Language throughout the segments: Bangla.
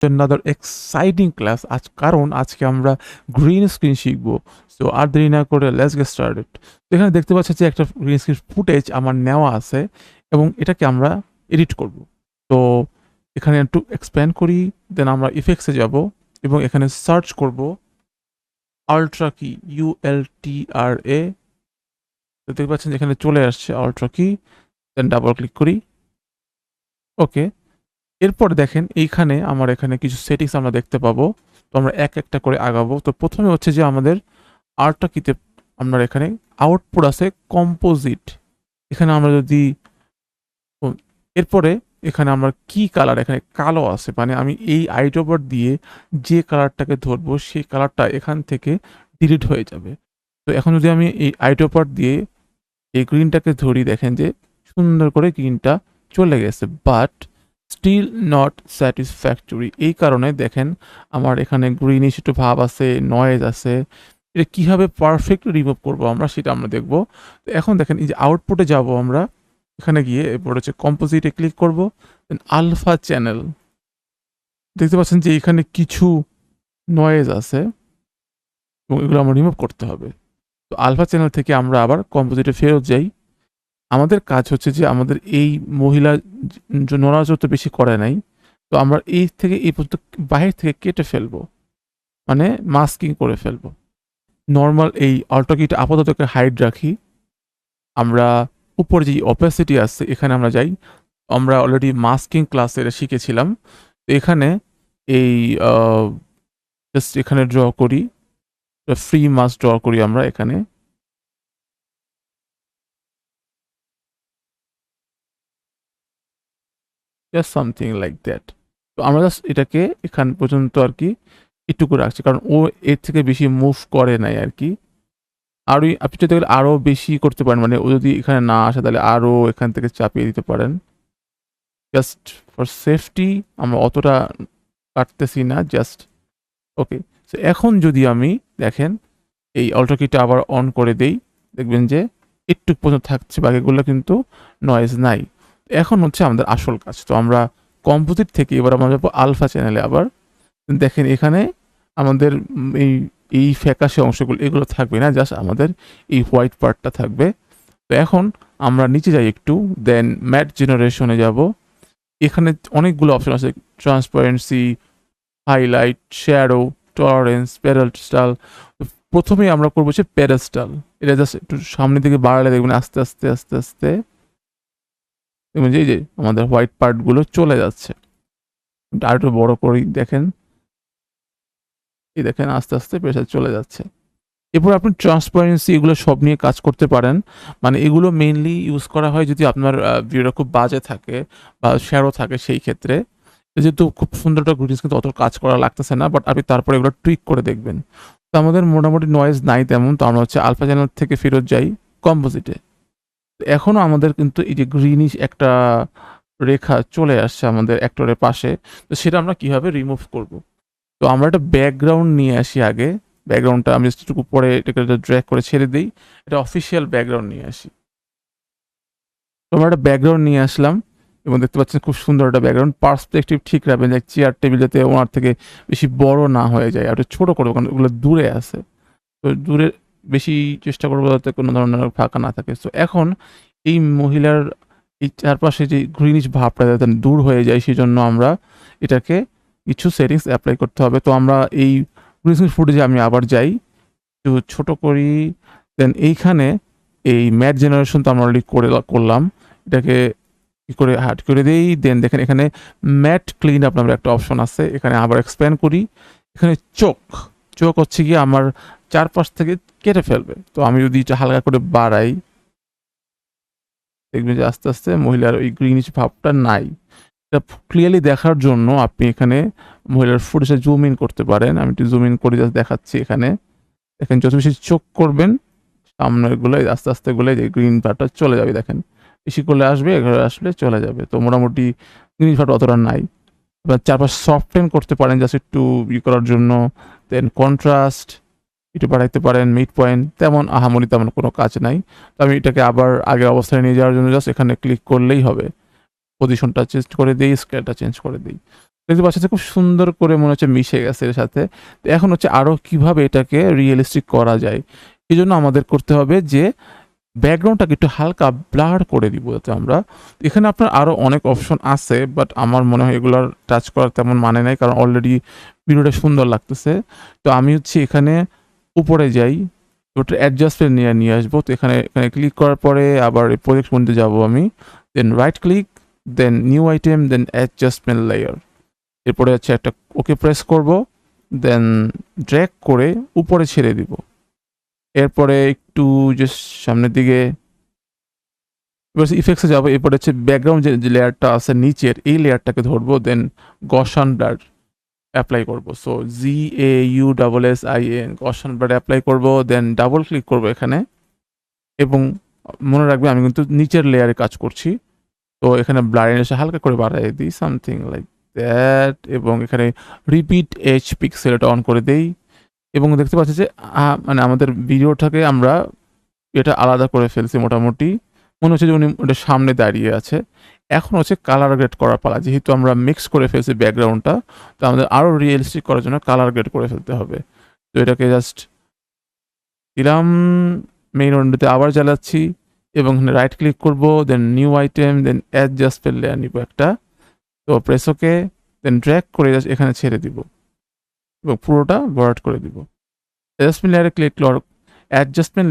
another exciting class আজ কারণ আজকে আমরা গ্রিন স্ক্রিন শিখবো। সো আর দেরি না করে লেটস গেট স্টার্টেড। তো এখানে দেখতে পাচ্ছেন যে একটা গ্রিন স্ক্রিন ফুটেজ আমার নেওয়া আছে এবং এটাকে আমরা এডিট করব। তো এখানে একটু এক্সপ্যান্ড করি, দেন আমরা ইফেক্টসে যাব এবং এখানে সার্চ করব আল্ট্রা কি, ULTRA। তো দেখতে পাচ্ছেন এখানে চলে আসছে আল্ট্রা কি, দেন ডাবল ক্লিক করি। ওকে, এরপর দেখেন এইখানে আমার এখানে কিছু সেটিংস আমরা দেখতে পাবো। তো আমরা এক একটা করে আগাবো। তো প্রথমে হচ্ছে যে আমাদের আল্ট্রা কিতে আমরা এখানে আউটপুট আছে কম্পোজিট। এখানে আমরা যদি এরপরে এখানে আমরা কি কালার, এখানে কালো আছে, মানে আমি এই আইড্রপার দিয়ে যে কালারটাকে ধরবো সেই কালারটা এখান থেকে ডিলিট হয়ে যাবে। তো এখন যদি আমি এই আইড্রপার দিয়ে এই গ্রিনটাকে ধরি, দেখেন যে সুন্দর করে গ্রিনটা চলে গেছে, বাট স্টিল নট স্যাটিসফ্যাক্টরি। এই কারণে দেখেন আমার এখানে গ্রিনিশ একটু ভাব আছে, নয়েজ আছে। এটা কীভাবে পারফেক্ট রিমুভ করবো আমরা সেটা আমরা দেখবো। তো এখন দেখেন এই যে আউটপুটে যাব আমরা, এখানে গিয়ে এরপর হচ্ছে কম্পোজিটে ক্লিক করব, দেন আলফা চ্যানেল। দেখতে পাচ্ছেন যে এখানে কিছু নয়েজ আছে এবং এগুলো আমরা রিমুভ করতে হবে। তো আলফা চ্যানেল থেকে আমরা আবার কম্পোজিটে ফেরত যাই। আমাদের কাজ হচ্ছে যে আমাদের এই মহিলা নড়াচড় তো বেশি করে নাই, তো আমরা এই থেকে এই পর্যন্ত বাহির থেকে কেটে ফেলবো, মানে মাস্কিং করে ফেলবো। নর্মাল এই অল্টো কিটা আপাতত হাইড রাখি। আমরা উপরে যে অপাসিটি আছে এখানে আমরা যাই। আমরা অলরেডি মাস্কিং ক্লাসে এটা শিখেছিলাম। তো এখানে এই জাস্ট এখানে ড্র করি, ফ্রি মাস্ক ড্র করি আমরা এখানে। Just something like that. তো আমরা জাস্ট এটাকে এখান পর্যন্ত আর কি একটুকু রাখছি, কারণ ও এর থেকে বেশি মুভ করে নাই আর কি। আরও আপনি যদি আরও বেশি করতে পারেন, মানে ও যদি এখানে না আসে তাহলে আরও এখান থেকে চাপিয়ে দিতে পারেন। জাস্ট ফর সেফটি আমরা অতটা কাটতেছি না, জাস্ট ওকে। সো এখন যদি আমি দেখেন এই অল্টো কিটা আবার অন করে দেই, দেখবেন যে একটু পর্যন্ত থাকছে, বাকিগুলো কিন্তু নয়েজ নাই। এখন হচ্ছে আমাদের আসল কাজ। তো আমরা কম্পোজিট থেকে এবার আমরা যাবো আলফা চ্যানেলে। আবার দেখেন এখানে আমাদের এই এই ফ্যাকাশে অংশগুলো এগুলো থাকবে না, জাস্ট আমাদের এই হোয়াইট পার্টটা থাকবে। তো এখন আমরা নিচে যাই একটু, দেন ম্যাট জেনারেশনে যাব। এখানে অনেকগুলো অপশন আছে, transparency, highlight, shadow, tolerance, pedestal. প্রথমেই আমরা করবো হচ্ছে প্যাডেস্টাল। এটা জাস্ট একটু সামনের দিকে বাড়ালে দেখবেন আস্তে আস্তে আস্তে আস্তে দেখবেন যে এই যে আমাদের হোয়াইট পার্টগুলো চলে যাচ্ছে। আর একটু বড় করেই দেখেন, এই দেখেন আস্তে আস্তে প্রেসার চলে যাচ্ছে। এরপর আপনি ট্রান্সপারেন্সি এগুলো সব নিয়ে কাজ করতে পারেন। মানে এগুলো মেইনলি ইউজ করা হয় যদি আপনার ভিডিওটা খুব বাজে থাকে বা শ্যাডো থাকে, সেই ক্ষেত্রে। যেহেতু খুব সুন্দর একটা গ্রিটিংস কিন্তু অত কাজ করা লাগতেছে না, বাট আপনি তারপরে এগুলো টুইক করে দেখবেন। তো আমাদের মোটামুটি নয়েজ নাই তেমন। তো আমরা হচ্ছে আলফা চ্যানেল থেকে ফেরত যাই কম্পোজিটে। এখনও আমাদের কিন্তু এই যে গ্রিনিশ একটা রেখা চলে আসছে আমাদের অ্যাক্টরের পাশে। তো সেটা আমরা কীভাবে রিমুভ করব? তো আমরা একটা ব্যাকগ্রাউন্ড নিয়ে আসি আগে। ব্যাকগ্রাউন্ডটা আমি জাস্ট একটু পরে এটাকে ড্র্যাগ করে ছেড়ে দিই। এটা অফিসিয়াল ব্যাকগ্রাউন্ড নিয়ে আসি। তো আমরা একটা ব্যাকগ্রাউন্ড নিয়ে আসলাম এবং দেখতে পাচ্ছেন খুব সুন্দর একটা ব্যাকগ্রাউন্ড। পার্সপেক্টিভ ঠিক রাখবেন, যে চেয়ার টেবিল যাতে ওনার থেকে বেশি বড় না হয়ে যায়, আর একটু ছোটো করবো কারণ ওগুলো দূরে আছে। তো দূরে বেশি চেষ্টা করবো যাতে কোনো ধরনের ফাঁকা না থাকে। তো এখন এই মহিলার এই চারপাশে যে গ্রিনিশ ভাবটা যাতে দূর হয়ে যায়, সেই জন্য আমরা এটাকে কিছু সেটিংস অ্যাপ্লাই করতে হবে। তো আমরা এই গ্রিনিশ ফুটেজে আমি আবার যাই, একটু ছোটো করি, দেন এইখানে এই ম্যাট জেনারেশন তো আমরা অলরেডি করলাম, এটাকে কী করে হার্ড করে দিই। দেন দেখেন এখানে ম্যাট ক্লিন আপ নামের একটা অপশন আছে, এখানে আবার এক্সপ্যান্ড করি। এখানে চোখ হচ্ছে গিয়ে আমার চারপাশ থেকে কেটে ফেলবে। তো আমি যদি এটা হালকা করে বাড়াই, দেখবেন যে আস্তে আস্তে মহিলার ওই গ্রিনিশ ভাবটা নাই। এটা ক্লিয়ারলি দেখার জন্য আপনি এখানে মহিলার ফুটেজে জুম ইন করতে পারেন। আমি একটু জুম ইন করে জাস্ট দেখাচ্ছি। এখানে দেখেন যত বেশি চোখ করবেন সামনের গুলোয় আস্তে আস্তে গুলো যে গ্রিন পার্টটা চলে যাবে। দেখেন বেশি করলে আসবে, এগুলো আসলে চলে যাবে। তো মোটামুটি গ্রিন পার্ট অতটা নাই। এবার চারপাশ সফটেন করতে পারেন জাস্ট একটু করার জন্য। দেন কন্ট্রাস্ট একটু বাড়াইতে পারেন, মিড পয়েন্ট তেমন আহামরি তেমন কোনো কাজ নাই। তো আমি এটাকে আবার আগের অবস্থায় নিয়ে যাওয়ার জন্য জাস্ট এখানে ক্লিক করলেই হবে। পজিশনটা চেঞ্জ করে দিই, স্কেলটা চেঞ্জ করে দিই। দেখতে পাচ্ছেন যে খুব সুন্দর করে মনে হচ্ছে মিশে গেছে এর সাথে। তো এখন হচ্ছে আরো কিভাবে এটাকে রিয়ালিস্টিক করা যায়। এজন্য আমাদের করতে হবে যে ব্যাকগ্রাউন্ডটাকে একটু হালকা ব্লার করে দিব যাতে আমরা। এখানে আপনার আরো অনেক অপশন আছে বাট আমার মনে হয় এগুলার টাচ করার তেমন মানে নাই কারণ অলরেডি ভিডিওটা সুন্দর লাগতেছে। তো আমি হচ্ছে এখানে উপরে যাই, ওটা অ্যাডজাস্টমেন্ট নিয়ে আসবো। তো এখানে ক্লিক করার পরে আবার এই প্রজেক্ট মধ্যে যাবো আমি। দেন রাইট ক্লিক, দেন নিউ আইটেম, দেন অ্যাডজাস্টমেন্ট লেয়ার। এরপরে হচ্ছে একটা ওকে প্রেস করব, দেন ড্র্যাগ করে উপরে ছেড়ে দিব। এরপরে একটু জাস্ট সামনের দিকে এবার ইফেক্টসে যাবো। এরপরে হচ্ছে ব্যাকগ্রাউন্ড যে লেয়ারটা আছে নিচের এই লেয়ারটাকে ধরবো, দেন গসান ব্লার অ্যাপ্লাই করব। সো GAUSSIAN গসান ব্লার অ্যাপ্লাই করব, দেন ডাবল ক্লিক করব এখানে এবং মনে রাখবে আমি কিন্তু নিচের লেয়ারে কাজ করছি। তো এখানে ব্লারিনেস হালকা করে বাড়াই দিই, সামথিং লাইক দ্যাট, এবং এখানে রিপিট এজ পিক্সেল এটা অন করে দেই এবং দেখতে পাচ্ছি যে মানে আমাদের ভিডিওটাকে আমরা এটা আলাদা করে ফেলছি মোটামুটি। মনে হচ্ছে যে উনি ওটার সামনে দাঁড়িয়ে আছে। এখন হচ্ছে কালার গ্রেড করার পালা। যেহেতু আমরা মিক্স করে ফেলছি ব্যাকগ্রাউন্ডটা, তো আমাদের আরও রিয়েলিস্টিক করার জন্য কালার গ্রেড করে ফেলতে হবে। তো এটাকে জাস্ট দিলাম, মেইন উইন্ডোতে আবার জ্বালাচ্ছি এবং রাইট ক্লিক করব, দেন নিউ আইটেম, দেন অ্যাডজাস্টমেন্ট লেয়ার নিব একটা। তো প্রেস ওকে, দেন ড্র্যাগ করে জাস্ট এখানে ছেড়ে দিব এবং পুরোটা ভরাট করে দিব। অ্যাডজাস্টমেন্ট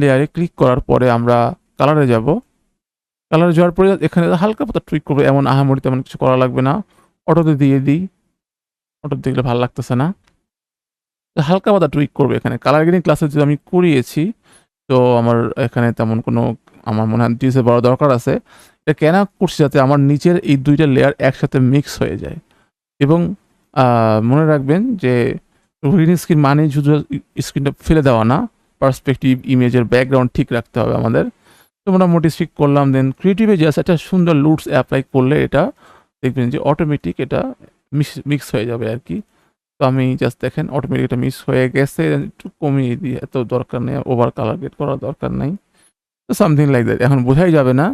লেয়ারে ক্লিক করার পরে আমরা কালারে যাব। কালারে যাওয়ার পরে এখানে হালকা পাতা টুইক করবো, এমন আহামরি তেমন কিছু করা লাগবে না। অটোতে দিয়ে দিই, অটো দেখলে ভালো লাগতেছে না। তো হালকা পাতা টুইক করবো এখানে। কালার গ্রেডিং ক্লাসে যদি আমি করিয়েছি, তো আমার এখানে তেমন কোনো আমার মনে হয় ডিসে বড় দরকার আছে। এটা কেন করছি যাতে আমার নিচের এই দুইটা লেয়ার একসাথে মিক্স হয়ে যায়। এবং মনে রাখবেন যে গ্রিন স্ক্রিন মানে শুধু স্ক্রিনটা ফেলে দেওয়া না, পার্সপেক্টিভ ইমেজের ব্যাকগ্রাউন্ড ঠিক রাখতে হবে আমাদের। তো মোটামুটি ঠিক করলাম, দেন ক্রিয়েটিভে জাস্ট একটা সুন্দর লুটস অ্যাপ্লাই করলে এটা দেখবেন যে অটোমেটিক এটা মিক্স হয়ে যাবে আর কি। তো আমি জাস্ট দেখেন অটোমেটিক এটা মিক্স হয়ে গেছে, একটু কমিয়ে দিই, এত দরকার নেই, ওভার কালার গেট করার দরকার নাই। তো সামথিং লাইক দ্যাট। এখন বোঝাই যাবে না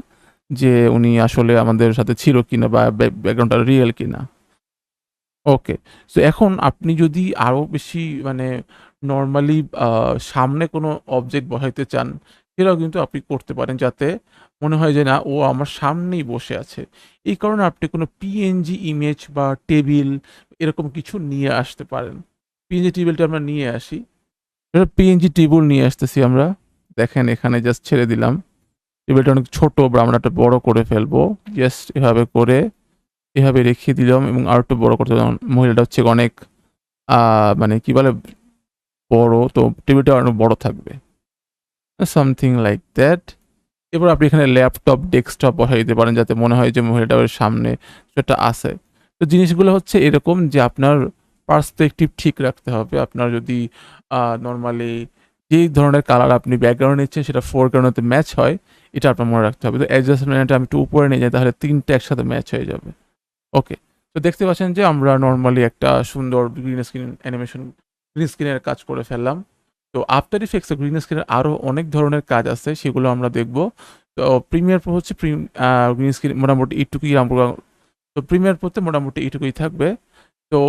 যে উনি আসলে আমাদের সাথে ছিল কিনা বা ব্যাকগ্রাউন্ডটা রিয়েল কিনা। ওকে। সো এখন আপনি যদি আরো বেশি মানে নরমালি সামনে কোনো অবজেক্ট বসাইতে চান, সেটাও কিন্তু আপনি করতে পারেন যাতে মনে হয় যে না ও আমার সামনেই বসে আছে। এই কারণে আপনি কোনো পিএনজি ইমেজ বা টেবিল এরকম কিছু নিয়ে আসতে পারেন। পিএনজি টেবিলটা আমরা নিয়ে আসি। পিএনজি টেবিল নিয়ে আসতেছি আমরা। দেখেন এখানে জাস্ট ছেড়ে দিলাম। টেবিলটা অনেক ছোট বা আমরা একটা বড় করে ফেলবো। জাস্ট এভাবে করে এভাবে রেখে দিলাম এবং আর একটু বড় করতে দিলাম। মহিলাটা হচ্ছে অনেক মানে কি বলে বড়, তো টেবিলটা অনেক বড় থাকবে, সামথিং লাইক দ্যাট। এবার আপনি এখানে ল্যাপটপ ডেস্কটপ বসাই দিতে পারেন যাতে মনে হয় যে মহিলাটা ওর সামনে সেটা আছে। তো জিনিসগুলো হচ্ছে এরকম যে আপনার পার্সপেক্টিভ ঠিক রাখতে হবে। আপনার যদি নর্মালি যেই ধরনের কালার আপনি ব্যাকগ্রাউন্ড নিচ্ছেন সেটা ফোরগ্রাউন্ডে ম্যাচ হয়, এটা আপনার মনে রাখতে হবে। তো অ্যাডজাস্টমেন্টটা আমি একটু উপরে নিয়ে যাই, তাহলে তিনটা একসাথে ম্যাচ হয়ে যাবে। ওকে। তো দেখতে পাচ্ছেন যে আমরা নরমালি একটা সুন্দর গ্রিন স্ক্রিন অ্যানিমেশন, গ্রিন স্ক্রিনের কাজ করে ফেললাম। তো আফটার ইফেক্টসে গ্রিন স্ক্রিনের আরও অনেক ধরনের কাজ আছে, সেগুলো আমরা দেখব। তো প্রিমিয়ার প্রো হচ্ছে গ্রিন স্ক্রিন মোটামুটি এইটুকুই আমরা, তো প্রিমিয়ার প্রোতে মোটামুটি এইটুকুই থাকবে। তো